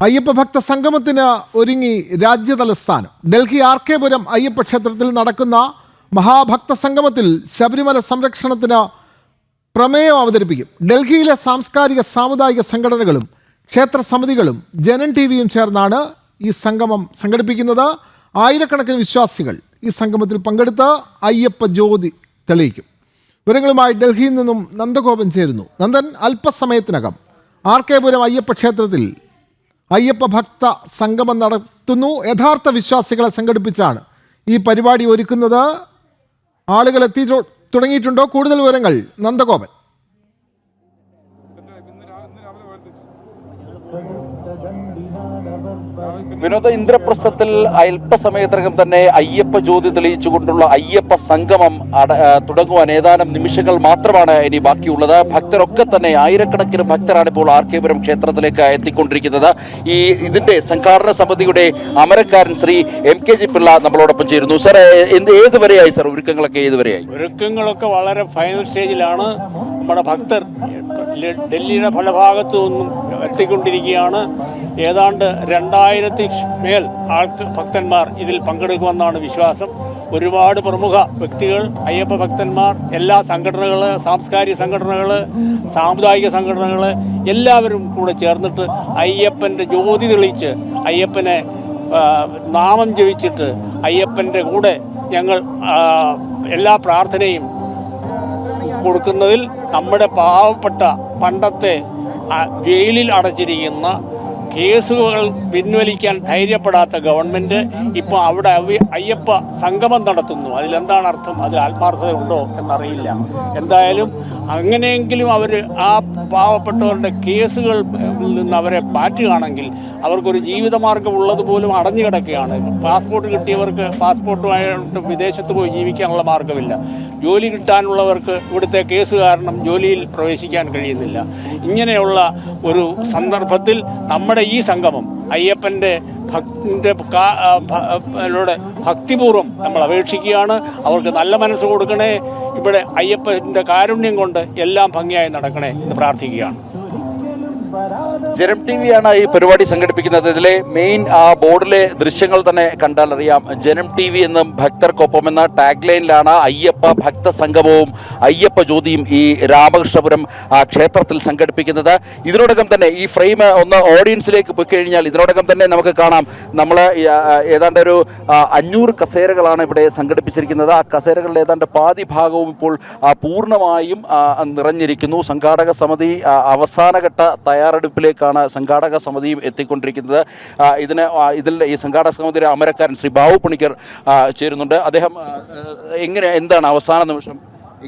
അയ്യപ്പ ഭക്ത സംഗമത്തിന് ഒരുങ്ങി രാജ്യതലസ്ഥാനം. ഡൽഹി RK പുരം അയ്യപ്പ ക്ഷേത്രത്തിൽ നടക്കുന്ന മഹാഭക്ത സംഗമത്തിൽ ശബരിമല സംരക്ഷണത്തിന് പ്രമേയം അവതരിപ്പിക്കും. ഡൽഹിയിലെ സാംസ്കാരിക സാമുദായിക സംഘടനകളും ക്ഷേത്ര സമിതികളും ജനൻ TVയും ചേർന്നാണ് ഈ സംഗമം സംഘടിപ്പിക്കുന്നത്. ആയിരക്കണക്കിന് വിശ്വാസികൾ ഈ സംഗമത്തിൽ പങ്കെടുത്ത് അയ്യപ്പ ജ്യോതി തെളിയിക്കും. വിവരങ്ങളുമായി ഡൽഹിയിൽ നിന്നും നന്ദഗോപൻ ചേരുന്നു. നന്ദൻ, അല്പസമയത്തിനകം RK പുരം അയ്യപ്പ ക്ഷേത്രത്തിൽ അയ്യപ്പ ഭക്ത സംഗമം നടത്തുന്നു. യഥാർത്ഥ വിശ്വാസികളെ സംഘടിപ്പിച്ചാണ് ഈ പരിപാടി ഒരുക്കുന്നത്. ആളുകൾ എത്തി തുടങ്ങിയിട്ടുണ്ടോ? കൂടുതൽ വിവരങ്ങൾ നന്ദഗോപൻ. വിനോദ, ഇന്ദ്രപ്രസ്ഥത്തിൽ അല്പസമയത്തിനകം തന്നെ അയ്യപ്പ ജ്യോതി തെളിയിച്ചുകൊണ്ടുള്ള അയ്യപ്പ സംഗമം തുടങ്ങുവാൻ ഏതാനും നിമിഷങ്ങൾ മാത്രമാണ് ഇനി ബാക്കിയുള്ളത്. ഭക്തരൊക്കെ തന്നെ ആയിരക്കണക്കിന് ഭക്തരാണ് ഇപ്പോൾ RK പുരം ക്ഷേത്രത്തിലേക്ക് എത്തിക്കൊണ്ടിരിക്കുന്നത്. ഇതിന്റെ സംഘാടന സമിതിയുടെ അമരക്കാരൻ ശ്രീ MKG പിള്ള നമ്മളോടൊപ്പം ചേരുന്നു. സാർ, ഏതുവരെയായി സാർ ഒരുക്കങ്ങളൊക്കെ? ഒരുക്കങ്ങളൊക്കെ വളരെ ഫൈനൽ സ്റ്റേജിലാണ്. നമ്മുടെ ഭക്തർ ഡൽഹിയുടെ പല ഭാഗത്തു നിന്നും എത്തിക്കൊണ്ടിരിക്കുകയാണ്. ഏതാണ്ട് 2000 മേൽ ഭക്തന്മാർ ഇതിൽ പങ്കെടുക്കുമെന്നാണ് വിശ്വാസം. ഒരുപാട് പ്രമുഖ വ്യക്തികൾ, അയ്യപ്പ ഭക്തന്മാർ, എല്ലാ സംഘടനകൾ, സാംസ്കാരിക സംഘടനകൾ, സാമുദായിക സംഘടനകൾ എല്ലാവരും കൂടെ ചേർന്നിട്ട് അയ്യപ്പൻ്റെ ജ്യോതി തെളിയിച്ച് അയ്യപ്പനെ നാമം ജപിച്ചിട്ട് അയ്യപ്പൻ്റെ കൂടെ ഞങ്ങൾ എല്ലാ പ്രാർത്ഥനയും കൊടുക്കുന്നതിൽ നമ്മുടെ പാവപ്പെട്ട പണ്ടത്തെ ജയിലിൽ അടച്ചിരിക്കുന്ന കേസുകൾ പിൻവലിക്കാൻ ധൈര്യപ്പെടാത്ത ഗവൺമെന്റ് ഇപ്പോൾ അവിടെ അയ്യപ്പ സംഗമം നടത്തുന്നു. അതിലെന്താണ് അർത്ഥം? അതിൽ ആത്മാർത്ഥത ഉണ്ടോ എന്നറിയില്ല. എന്തായാലും അങ്ങനെയെങ്കിലും അവർ ആ പാവപ്പെട്ടവരുടെ കേസുകളിൽ നിന്ന് അവരെ മാറ്റുകയാണെങ്കിൽ അവർക്കൊരു ജീവിതമാർഗം ഉള്ളതുപോലും അടഞ്ഞു കിടക്കുകയാണ്. പാസ്പോർട്ട് കിട്ടിയവർക്ക് പാസ്പോർട്ടുമായിട്ട് വിദേശത്ത് പോയി ജീവിക്കാനുള്ള മാർഗമില്ല. ജോലി കിട്ടാനുള്ളവർക്ക് ഇവിടുത്തെ കേസ് കാരണം ജോലിയിൽ പ്രവേശിക്കാൻ കഴിയുന്നില്ല. ഇങ്ങനെയുള്ള ഒരു സന്ദർഭത്തിൽ നമ്മുടെ ഈ സംഗമം അയ്യപ്പൻ്റെ ഭക്തിപൂർവ്വം നമ്മൾ അപേക്ഷിക്കുകയാണ്. അവർക്ക് നല്ല മനസ്സ് കൊടുക്കണേ. ഇവിടെ അയ്യപ്പൻ്റെ കാരുണ്യം കൊണ്ട് എല്ലാം ഭംഗിയായി നടക്കണേ എന്ന് പ്രാർത്ഥിക്കുകയാണ്. ജനം TVയാണ് ഈ പരിപാടി സംഘടിപ്പിക്കുന്നത്. ഇതിലെ മെയിൻ ബോർഡിലെ ദൃശ്യങ്ങൾ തന്നെ കണ്ടാൽ അറിയാം. ജനം TV എന്നും ഭക്തർക്കൊപ്പം എന്ന ടാഗ് ലൈനിലാണ് അയ്യപ്പ ഭക്ത സംഗമവും അയ്യപ്പ ജ്യോതിയും ഈ രാമകൃഷ്ണപുരം ക്ഷേത്രത്തിൽ സംഘടിപ്പിക്കുന്നത്. ഇതിനോടകം തന്നെ ഈ ഫ്രെയിം ഒന്ന് ഓഡിയൻസിലേക്ക് പോയി കഴിഞ്ഞാൽ ഇതിനോടകം തന്നെ നമുക്ക് കാണാം, നമ്മൾ ഏതാണ്ട് ഒരു 500 കസേരകളാണ് ഇവിടെ സംഘടിപ്പിച്ചിരിക്കുന്നത്. ആ കസേരകളിൽ ഏതാണ്ട് പാതി ഭാഗവും ഇപ്പോൾ പൂർണ്ണമായും നിറഞ്ഞിരിക്കുന്നു. സംഘാടക സമിതി അവസാനഘട്ട തയ്യാറെടുപ്പിലേക്കാണ് സംഘാടക സമിതിയും എത്തിക്കൊണ്ടിരിക്കുന്നത്. ഇതിൽ ഈ സംഘാടക സമിതിയുടെ അമരക്കാരൻ ശ്രീ ബാബു പണിക്കർ ചേരുന്നുണ്ട്. അദ്ദേഹം എന്താണ് അവസാന നിമിഷം,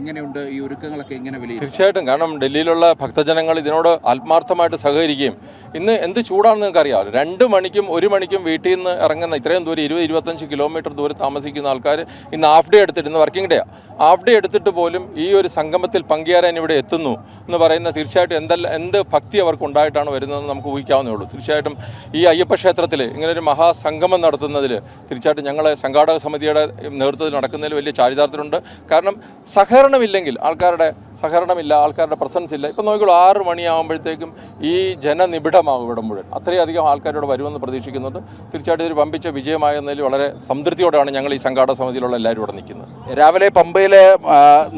എങ്ങനെയുണ്ട് ഈ ഒരുക്കങ്ങളൊക്കെ, എങ്ങനെ വിലയിരുത്തും? തീർച്ചയായിട്ടും, കാരണം ഡൽഹിയിലുള്ള ഭക്തജനങ്ങൾ ഇതിനോട് ആത്മാർത്ഥമായിട്ട് സഹകരിക്കുകയും ഇന്ന് എന്ത് ചൂടാണെന്ന് നിങ്ങൾക്ക് അറിയാമല്ലോ. 2 മണിക്കും 1 മണിക്കും വീട്ടിൽ നിന്ന് ഇറങ്ങുന്ന ഇത്രയും ദൂരം 20-25 കിലോമീറ്റർ ദൂരം താമസിക്കുന്ന ആൾക്കാർ ഇന്ന് ഹാഫ് ഡേ എടുത്തിട്ട്, ഇന്ന് വർക്കിംഗ് ഡേ ഹാഫ് ഡേ എടുത്തിട്ട് പോലും ഈ ഒരു സംഗമത്തിൽ പങ്കുചേരാൻ ഇവിടെ എത്തുന്നു എന്ന് പറയുന്ന തീർച്ചയായിട്ടും എന്ത് ഭക്തി അവർക്ക് ഉണ്ടായിട്ടാണ് വരുന്നതെന്ന് നമുക്ക് ഊഹിക്കാവുന്നേ ഉള്ളൂ. തീർച്ചയായിട്ടും ഈ അയ്യപ്പ ക്ഷേത്രത്തിൽ ഇങ്ങനൊരു മഹാസംഗമം നടത്തുന്നതിൽ തീർച്ചയായിട്ടും ഞങ്ങളെ സംഘാടക സമിതിയുടെ നേതൃത്വത്തിൽ നടക്കുന്നതിൽ വലിയ ചാരിതാർത്ഥ്യമുണ്ട്. കാരണം സഹകരണമില്ലെങ്കിൽ, ആൾക്കാരുടെ പ്രസൻസ് ഇല്ല. ഇപ്പം നോക്കിക്കോളൂ, 6 മണിയാകുമ്പോഴത്തേക്കും ഈ ജനനിബിഡമാകും ഇവിടെ മുഴുവൻ. അത്രയധികം ആൾക്കാരോട് വരുമെന്ന് പ്രതീക്ഷിക്കുന്നുണ്ട്. തീർച്ചയായിട്ടും ഒരു വമ്പിച്ച വിജയമായെന്നതിൽ വളരെ സംതൃപ്തിയോടെയാണ് ഞങ്ങൾ ഈ സംഘാടക സമിതിയിലുള്ള എല്ലാവരും ഇവിടെ നിൽക്കുന്നത്. രാവിലെ പമ്പയിൽ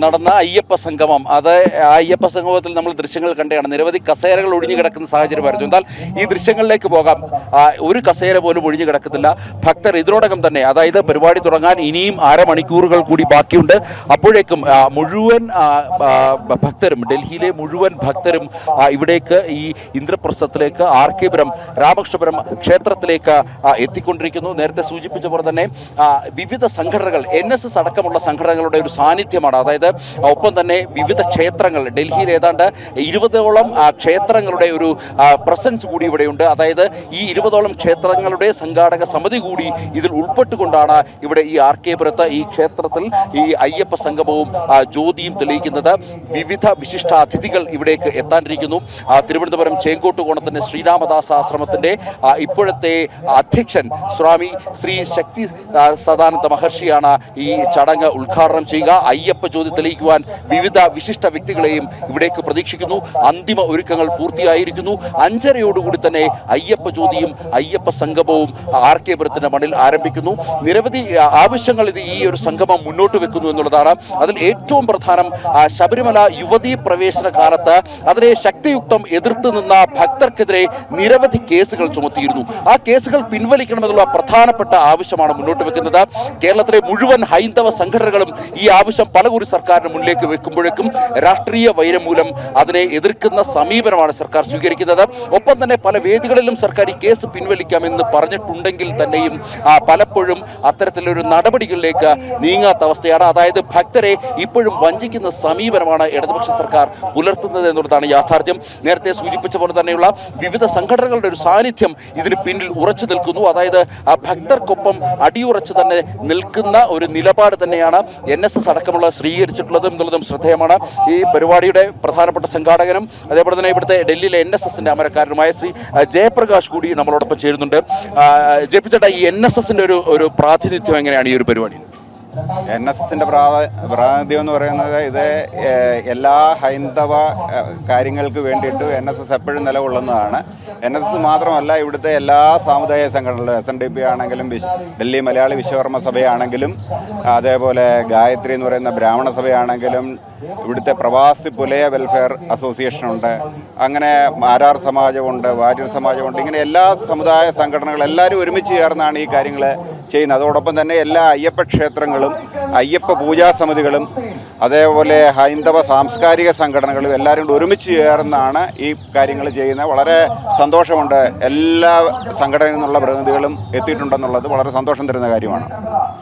നടന്ന അയ്യപ്പ സംഗമം, അയ്യപ്പ സംഗമത്തിൽ നമ്മൾ ദൃശ്യങ്ങൾ കണ്ടാണ്. നിരവധി കസേരകൾ ഒഴിഞ്ഞു കിടക്കുന്ന സാഹചര്യമായിരുന്നു. എന്നാൽ ഈ ദൃശ്യങ്ങളിലേക്ക് പോകാം. ഒരു കസേര പോലും ഒഴിഞ്ഞു കിടക്കത്തില്ല. ഭക്തർ ഇതിനോടകം തന്നെ, അതായത് പരിപാടി തുടങ്ങാൻ ഇനിയും അരമണിക്കൂറുകൾ കൂടി ബാക്കിയുണ്ട്. അപ്പോഴേക്കും മുഴുവൻ ഭക്തരും, ഡൽഹിയിലെ മുഴുവൻ ഭക്തരും ഇവിടേക്ക് ഈ ഇന്ദ്രപ്രസ്ഥത്തിലേക്ക് RK പുരം രാമകൃഷ്ണപുരം ക്ഷേത്രത്തിലേക്ക് എത്തിക്കൊണ്ടിരിക്കുന്നു. നേരത്തെ സൂചിപ്പിച്ച പോലെ തന്നെ വിവിധ സംഘടനകൾ, NSS അടക്കമുള്ള സംഘടനകളുടെ ഒരു സാന്നിധ്യമാണ്. അതായത് ഒപ്പം തന്നെ വിവിധ ക്ഷേത്രങ്ങൾ, ഡൽഹിയിൽ ഏതാണ്ട് 20ഓളം ക്ഷേത്രങ്ങളുടെ ഒരു പ്രസൻസ് കൂടി ഇവിടെയുണ്ട്. അതായത് ഈ 20ഓളം ക്ഷേത്രങ്ങളുടെ സംഘാടക സമിതി കൂടി ഇതിൽ ഉൾപ്പെട്ടുകൊണ്ടാണ് ഇവിടെ ഈ RK പുരത്ത് ഈ ക്ഷേത്രത്തിൽ ഈ അയ്യപ്പ സംഗമവും ജ്യോതിയും തെളിയിക്കുന്നത്. വിവിധ വിശിഷ്ട അതിഥികൾ ഇവിടേക്ക് എത്താനിരിക്കുന്നു. തിരുവനന്തപുരം ചേങ്കോട്ടുകോണത്തിന്റെ ശ്രീരാമദാസ ആശ്രമത്തിന്റെ ഇപ്പോഴത്തെ അധ്യക്ഷൻ സ്വാമി ശ്രീ ശക്തി സദാനന്ദ മഹർഷിയാണ് ഈ ചടങ്ങ് ഉദ്ഘാടനം ചെയ്യുക. അയ്യപ്പ ജ്യോതി തെളിയിക്കുവാൻ വിവിധ വിശിഷ്ട വ്യക്തികളെയും ഇവിടേക്ക് പ്രതീക്ഷിക്കുന്നു. അന്തിമ ഒരുക്കങ്ങൾ പൂർത്തിയായിരിക്കുന്നു. 5:30 തന്നെ അയ്യപ്പ ജ്യോതിയും അയ്യപ്പ സംഗമവും RK പുരത്തിന്റെ മണ്ണിൽ ആരംഭിക്കുന്നു. നിരവധി ആവശ്യങ്ങൾ ഈ ഒരു സംഗമം മുന്നോട്ട് വെക്കുന്നു എന്നുള്ളതാണ്. അതിൽ ഏറ്റവും പ്രധാനം ശബരിമല യുവതീ പ്രവേശന കാലത്ത് അതിനെ ശക്തിയുക്തം എതിർത്ത് നിന്ന ഭക്തർക്കെതിരെ നിരവധി കേസുകൾ ചുമത്തിയിരുന്നു. ആ കേസുകൾ പിൻവലിക്കണമെന്നുള്ള പ്രധാനപ്പെട്ട ആവശ്യമാണ് മുന്നോട്ട് വെക്കുന്നത്. കേരളത്തിലെ മുഴുവൻ ഹൈന്ദവ സംഘടനകളും ഈ ആവശ്യം പലകുറി സർക്കാരിന് മുന്നിലേക്ക് വെക്കുമ്പോഴേക്കും രാഷ്ട്രീയ വൈരം മൂലം അതിനെ എതിർക്കുന്ന സമീപനമാണ് സർക്കാർ സ്വീകരിക്കുന്നത്. ഒപ്പം തന്നെ പല വേദികളിലും സർക്കാർ ഈ കേസ് പിൻവലിക്കാമെന്ന് പറഞ്ഞിട്ടുണ്ടെങ്കിൽ തന്നെയും പലപ്പോഴും അത്തരത്തിലൊരു നടപടികളിലേക്ക് നീങ്ങാത്ത അവസ്ഥയാണ്. അതായത് ഭക്തരെ ഇപ്പോഴും വഞ്ചിക്കുന്ന സമീപനമാണ് ഇടതുപക്ഷ സർക്കാർ പുലർത്തുന്നത് എന്നുള്ളതാണ് യാഥാർത്ഥ്യം. നേരത്തെ സൂചിപ്പിച്ച പോലെ തന്നെയുള്ള വിവിധ സംഘടനകളുടെ ഒരു സാന്നിധ്യം ഇതിന് പിന്നിൽ ഉറച്ചു നിൽക്കുന്നു. അതായത് ഭക്തർക്കൊപ്പം അടിയുറച്ച് തന്നെ നിൽക്കുന്ന ഒരു നിലപാട് തന്നെയാണ് NSS അടക്കമുള്ള സ്വീകരിച്ചിട്ടുള്ളത് എന്നുള്ളതും ശ്രദ്ധേയമാണ്. ഈ പരിപാടിയുടെ പ്രധാനപ്പെട്ട സംഘാടകനും അതേപോലെ തന്നെ ഇവിടുത്തെ ഡൽഹിയിലെ NSSന്റെ അമരക്കാരനുമായ ശ്രീ ജയപ്രകാശ് കൂടി നമ്മളോടൊപ്പം ചേരുന്നുണ്ട്. ജയിപ്പിച്ചേട്ടാ, ഈ NSSന്റെ ഒരു പ്രാതിനിധ്യം എങ്ങനെയാണ് ഈ ഒരു പരിപാടി? NSSന്റെ പ്രാതിനിധ്യം എന്ന് പറയുന്നത് ഇത് എല്ലാ ഹൈന്ദവ കാര്യങ്ങൾക്ക് വേണ്ടിയിട്ട് NSS എപ്പോഴും നിലകൊള്ളുന്നതാണ്. NSS മാത്രമല്ല, ഇവിടുത്തെ എല്ലാ സാമുദായിക സംഘടനകളും SNDP ആണെങ്കിലും ഡൽഹി മലയാളി വിശ്വകർമ്മ സഭയാണെങ്കിലും അതേപോലെ ഗായത്രി എന്ന് പറയുന്ന ബ്രാഹ്മണ സഭയാണെങ്കിലും ഇവിടുത്തെ പ്രവാസി പുലയ വെൽഫെയർ അസോസിയേഷൻ ഉണ്ട്, അങ്ങനെ മാരാർ സമാജമുണ്ട്, വാര്യർ സമാജമുണ്ട്. ഇങ്ങനെ എല്ലാ സമുദായ സംഘടനകളും എല്ലാവരും ഒരുമിച്ച് ചേർന്നാണ് ഈ കാര്യങ്ങൾ ചെയ്യുന്നത്. അതോടൊപ്പം തന്നെ എല്ലാ അയ്യപ്പ ക്ഷേത്രങ്ങളും അയ്യപ്പ പൂജാ സമിതികളും അതേപോലെ ഹൈന്ദവ സാംസ്കാരിക സംഘടനകളും എല്ലാവരും കൂടി ഒരുമിച്ച് ചേർന്നാണ് ഈ കാര്യങ്ങൾ ചെയ്യുന്നത്. വളരെ സന്തോഷമുണ്ട്. എല്ലാ സംഘടനയിൽ നിന്നുള്ള പ്രതിനിധികളും എത്തിയിട്ടുണ്ടെന്നുള്ളത് വളരെ സന്തോഷം തരുന്ന കാര്യമാണ്.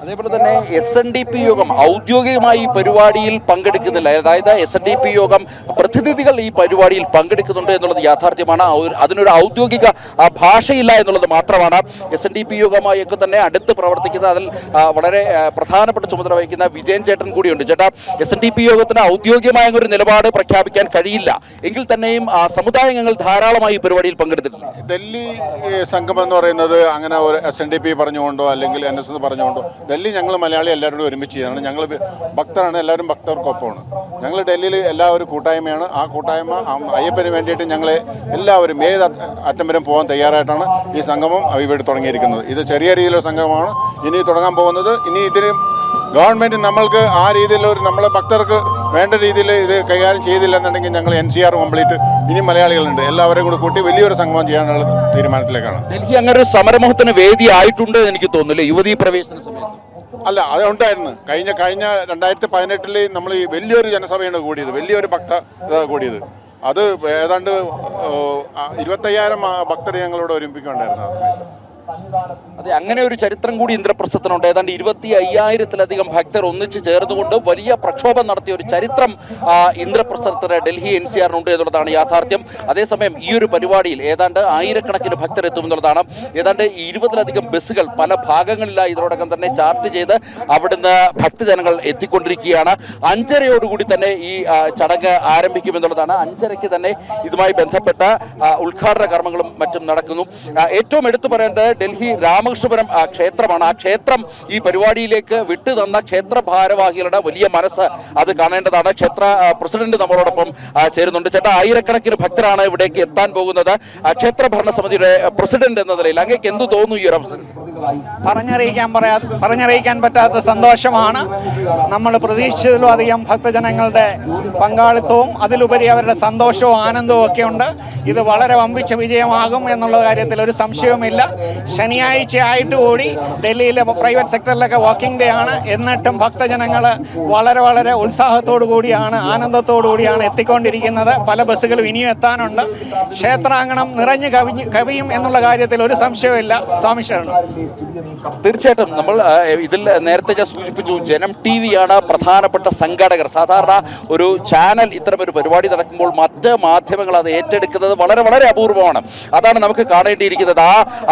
അതേപോലെ തന്നെ SNDP യോഗം ഔദ്യോഗികമായി ഈ പരിപാടിയിൽ പങ്കെടുക്കുന്നില്ല. അതായത് SNDP യോഗം പ്രതിനിധികൾ ഈ പരിപാടിയിൽ പങ്കെടുക്കുന്നുണ്ട് എന്നുള്ളത് യാഥാർത്ഥ്യമാണ്. അതിനൊരു ഔദ്യോഗിക ഭാഷയില്ല എന്നുള്ളത് മാത്രമാണ്. SNDP യോഗമായൊക്കെ തന്നെ അടുത്ത് പ്രവർത്തിക്കുന്ന, അതിൽ വളരെ പ്രധാനപ്പെട്ട ചുമതല വഹിക്കുന്ന വിജയൻ ചേട്ടൻ കൂടിയുണ്ട്. ചേട്ടാ, SNDP യോഗത്തിന് ഔദ്യോഗികമായ ഒരു നിലപാട് പ്രഖ്യാപിക്കാൻ കഴിയില്ല എങ്കിൽ തന്നെയും സമുദായങ്ങൾ ധാരാളമായി ഈ പരിപാടിയിൽ പങ്കെടുത്തിട്ടുണ്ട്. ഡൽഹി സംഗമം എന്ന് പറയുന്നത് അങ്ങനെ ഒരു SNDP പറഞ്ഞുകൊണ്ടോ അല്ലെങ്കിൽ NSS പറഞ്ഞുകൊണ്ടോ, ഡൽഹി ഞങ്ങൾ മലയാളി എല്ലാവരോടും ഒരുമിച്ച് ചെയ്താണ്. ഞങ്ങൾ ഭക്തരാണ്, എല്ലാവരും ഭക്തർക്കൊപ്പമാണ്. ഞങ്ങൾ ഡൽഹിയിൽ എല്ലാവരും കൂട്ടായ്മയാണ്. ആ കൂട്ടായ്മ അയ്യപ്പന് വേണ്ടിയിട്ട് ഞങ്ങൾ എല്ലാവരും ഏത് അറ്റം വരെ പോകാൻ തയ്യാറായിട്ടാണ് ഈ സംഗമം ഇവിടെ തുടങ്ങിയിരിക്കുന്നത്. ഇത് ചെറിയ രീതിയിലുള്ള സംഗമമാണ് ഇനി തുടങ്ങാൻ പോകുന്നത്. ഇനി ഇതിന് ഗവൺമെൻറ് നമ്മൾക്ക് ആ രീതിയിൽ നമ്മളെ ഭക്തർക്ക് വേണ്ട രീതിയിൽ ഇത് കൈകാര്യം ചെയ്തില്ല എന്നുണ്ടെങ്കിൽ ഞങ്ങൾ NCR കംപ്ലീറ്റ് ഇനി മലയാളികളുണ്ട് എല്ലാവരെയും കൂടി കൂട്ടി വലിയൊരു സംഗമം ചെയ്യാനുള്ള തീരുമാനത്തിലേക്കാണ്. ഡൽഹി അങ്ങനെ ഒരു സമരമുഖത്തിന് വേദി ആയിട്ടുണ്ട് എനിക്ക് തോന്നുന്നില്ല യുവതീ പ്രവേശന സമയത്ത്. അല്ല, അത് ഉണ്ടായിരുന്നു. കഴിഞ്ഞ 2018 നമ്മൾ ഈ വലിയൊരു ജനസഭയാണ് കൂടിയത്, വലിയൊരു ഭക്ത കൂടിയത്. അത് ഏതാണ്ട് 25,000 ഭക്തരെ ഞങ്ങളോട് ഒരുമിപ്പിക്കുന്നുണ്ടായിരുന്നു. അതെ, അങ്ങനെ ഒരു ചരിത്രം കൂടി ഇന്ദ്രപ്രസ്ഥത്തിനുണ്ട്. ഏതാണ്ട് 25,000-ലധികം ഭക്തർ ഒന്നിച്ച് ചേർന്നുകൊണ്ട് വലിയ പ്രക്ഷോഭം നടത്തിയ ഒരു ചരിത്രം ഇന്ദ്രപ്രസ്ഥത്തിന് ഡൽഹി NCRനുണ്ട് എന്നുള്ളതാണ് യാഥാർത്ഥ്യം. അതേസമയം ഈ ഒരു പരിപാടിയിൽ ഏതാണ്ട് 1000-കണക്കിന് ഭക്തർ എത്തുമെന്നുള്ളതാണ്. ഏതാണ്ട് 20-ലധികം ബസ്സുകൾ പല ഭാഗങ്ങളിലായി ഇതിനോടകം തന്നെ ചാർട്ട് ചെയ്ത് അവിടുന്ന് ഭക്തജനങ്ങൾ എത്തിക്കൊണ്ടിരിക്കുകയാണ്. 5:30 തന്നെ ഈ ചടങ്ങ് ആരംഭിക്കുമെന്നുള്ളതാണ്. 5:30 തന്നെ ഇതുമായി ബന്ധപ്പെട്ട ഉദ്ഘാടന കർമ്മങ്ങളും മറ്റും നടക്കുന്നു. ഏറ്റവും എടുത്തു പറയേണ്ടത് ഡൽഹി രാമകൃഷ്ണപുരം ക്ഷേത്രമാണ്. ആ ക്ഷേത്രം ഈ പരിപാടിയിലേക്ക് വിട്ടു തന്ന ക്ഷേത്ര ഭാരവാഹികളുടെ വലിയ മനസ്സ് അത് കാണേണ്ടതാണ്. ക്ഷേത്ര പ്രസിഡന്റ് നമ്മളോടൊപ്പം ചേരുന്നുണ്ട്. ചേട്ടാ, 1000-കണക്കിന് ഭക്തരാണ് ഇവിടേക്ക് എത്താൻ പോകുന്നത്. ക്ഷേത്ര ഭരണസമിതിയുടെ പ്രസിഡന്റ് എന്ന നിലയിൽ അങ്ങേക്ക് എന്ത് തോന്നുന്നു ഈ ഒരു അവസരത്തിൽ? പറഞ്ഞറിയിക്കാൻ പറ്റാത്ത സന്തോഷമാണ്. നമ്മൾ പ്രതീക്ഷിച്ചതിലും അധികം ഭക്തജനങ്ങളുടെ പങ്കാളിത്തവും അതിലുപരി അവരുടെ സന്തോഷവും ആനന്ദവും ഒക്കെ ഉണ്ട്. ഇത് വളരെ വമ്പിച്ച വിജയമാകും എന്നുള്ള കാര്യത്തിൽ ഒരു സംശയവുമില്ല. ശനിയാഴ്ച ആയിട്ട് കൂടി ഡൽഹിയിലെ പ്രൈവറ്റ് സെക്ടറിലൊക്കെ വർക്കിംഗ് ഡേ ആണ്. എന്നിട്ടും ഭക്തജനങ്ങൾ വളരെ ഉത്സാഹത്തോടു കൂടിയാണ്, ആനന്ദത്തോടു കൂടിയാണ് എത്തിക്കൊണ്ടിരിക്കുന്നത്. പല ബസ്സുകളും ഇനിയും എത്താനുണ്ട്. ക്ഷേത്രാങ്കണം നിറഞ്ഞു കവിയും എന്നുള്ള കാര്യത്തിൽ ഒരു സംശയവുമില്ല. സ്വാമി ശരണം. തീർച്ചയായിട്ടും നമ്മൾ ഇതിൽ നേരത്തെ ഞാൻ സൂചിപ്പിച്ചു, ജനം ടി വിയാണ് പ്രധാനപ്പെട്ട സംഘാടകർ. സാധാരണ ഒരു ചാനൽ ഇത്തരമൊരു പരിപാടി നടക്കുമ്പോൾ മറ്റ് മാധ്യമങ്ങൾ അത് ഏറ്റെടുക്കുന്നത് വളരെ വളരെ അപൂർവമാണ്. അതാണ് നമുക്ക് കാണേണ്ടിയിരിക്കുന്നത്.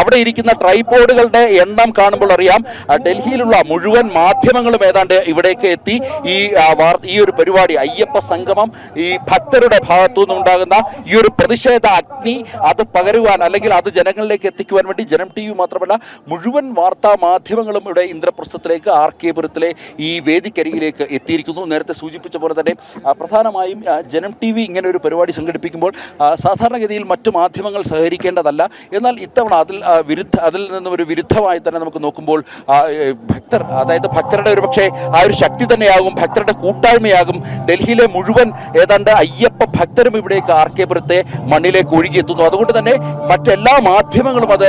അവിടെ ഇരിക്കുന്ന ട്രൈപോഡുകളുടെ എണ്ണം കാണുമ്പോൾ അറിയാം, ഡൽഹിയിലുള്ള മുഴുവൻ മാധ്യമങ്ങളും ഏതാണ്ട് ഇവിടേക്ക് എത്തി ഈ ഒരു പരിപാടി, അയ്യപ്പ സംഗമം, ഈ ഭക്തരുടെ ഭാഗത്തു നിന്നുണ്ടാകുന്ന ഈ ഒരു പ്രതിഷേധ അഗ്നി അത് പകരുവാൻ അല്ലെങ്കിൽ അത് ജനങ്ങളിലേക്ക് എത്തിക്കുവാൻ വേണ്ടി ജനം ടി വി മാത്രമല്ല മുഴുവൻ വാർത്താ മാധ്യമങ്ങളും ഇവിടെ ഇന്ദ്രപ്രസ്ഥത്തിലേക്ക് RK പുരത്തിലെ ഈ വേദിക്കരികിലേക്ക് എത്തിയിരിക്കുന്നു. നേരത്തെ സൂചിപ്പിച്ച പോലെ തന്നെ പ്രധാനമായും ജനം ടി വി ഇങ്ങനെ ഒരു പരിപാടി സംഘടിപ്പിക്കുമ്പോൾ സാധാരണഗതിയിൽ മറ്റു മാധ്യമങ്ങൾ സഹകരിക്കേണ്ടതല്ല. എന്നാൽ ഇത്തവണ അതിൽ നിന്നും ഒരു വിരുദ്ധമായി തന്നെ നമുക്ക് നോക്കുമ്പോൾ ഭക്തർ, അതായത് ഭക്തരുടെ ഒരു പക്ഷേ ആ ഒരു ശക്തി തന്നെയാകും, ഭക്തരുടെ കൂട്ടായ്മയാകും ഡൽഹിയിലെ മുഴുവൻ ഏതാണ്ട് അയ്യപ്പ ഭക്തരും ഇവിടേക്ക് RK പുരത്തെ മണ്ണിലേക്ക് ഒഴുകിയെത്തുന്നു. അതുകൊണ്ട് തന്നെ മറ്റെല്ലാ മാധ്യമങ്ങളും അത്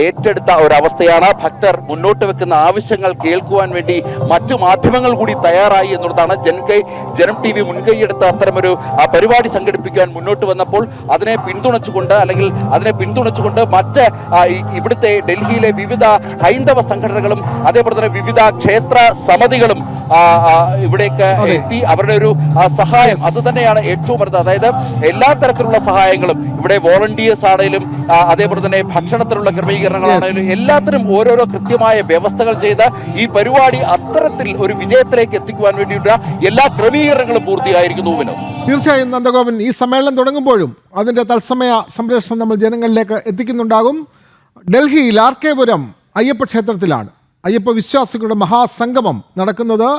ഏറ്റെടുത്ത ഒരവസ്ഥയാണ്. ഭക്തർ മുന്നോട്ട് വെക്കുന്ന ആവശ്യങ്ങൾ കേൾക്കുവാൻ വേണ്ടി മറ്റു മാധ്യമങ്ങൾ കൂടി തയ്യാറായി എന്നുള്ളതാണ്. ജനം ടി വി മുൻകൈയെടുത്ത അത്തരമൊരു പരിപാടി സംഘടിപ്പിക്കുവാൻ മുന്നോട്ട് വന്നപ്പോൾ അതിനെ പിന്തുണച്ചുകൊണ്ട് മറ്റ് ഇവിടുത്തെ ഡൽഹിയിലെ വിവിധ ഹൈന്ദവ സംഘടനകളും അതേപോലെ തന്നെ വിവിധ ക്ഷേത്ര സമിതികളും ഇവിടേക്ക് എത്തി അവരുടെ ഒരു സഹായം അത് തന്നെയാണ് ഏറ്റവും വലുത്. അതായത് എല്ലാ തരത്തിലുള്ള സഹായങ്ങളും ഇവിടെ വോളണ്ടിയേഴ്സ് ആണെങ്കിലും അതേപോലെ തന്നെ ഭക്ഷണത്തിലുള്ള ക്രമീകരണങ്ങളാണെങ്കിലും എല്ലാത്തിനും ഓരോരോ കൃത്യമായ വ്യവസ്ഥകൾ ചെയ്ത് ഈ പരിപാടി അത്തരത്തിൽ ഒരു വിജയത്തിലേക്ക് എത്തിക്കുവാൻ വേണ്ടിയുള്ള എല്ലാ ക്രമീകരണങ്ങളും പൂർത്തിയായിരിക്കുന്നു. തീർച്ചയായും നന്ദഗോപൻ, ഈ സമ്മേളനം തുടങ്ങുമ്പോഴും അതിൻ്റെ തത്സമയ സംപ്രേഷണം നമ്മൾ ജനങ്ങളിലേക്ക് എത്തിക്കുന്നുണ്ടാകും. ഡൽഹിയിൽ RK പുരം അയ്യപ്പ ക്ഷേത്രത്തിലാണ് അയ്യപ്പ വിശ്വാസികളുടെ മഹാസംഗമം നടക്കുന്നത്.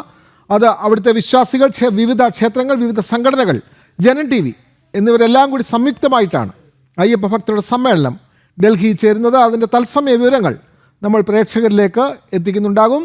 അത് അവിടുത്തെ വിശ്വാസികൾ, വിവിധ ക്ഷേത്രങ്ങൾ, വിവിധ സംഘടനകൾ, ജനം ടി വി എന്നിവരെല്ലാം കൂടി സംയുക്തമായിട്ടാണ് അയ്യപ്പ ഭക്തരുടെ സമ്മേളനം ഡൽഹിയിൽ ചേരുന്നത്. അതിൻ്റെ തത്സമയ വിവരങ്ങൾ നമ്മൾ പ്രേക്ഷകരിലേക്ക് എത്തിക്കുന്നുണ്ടാകും.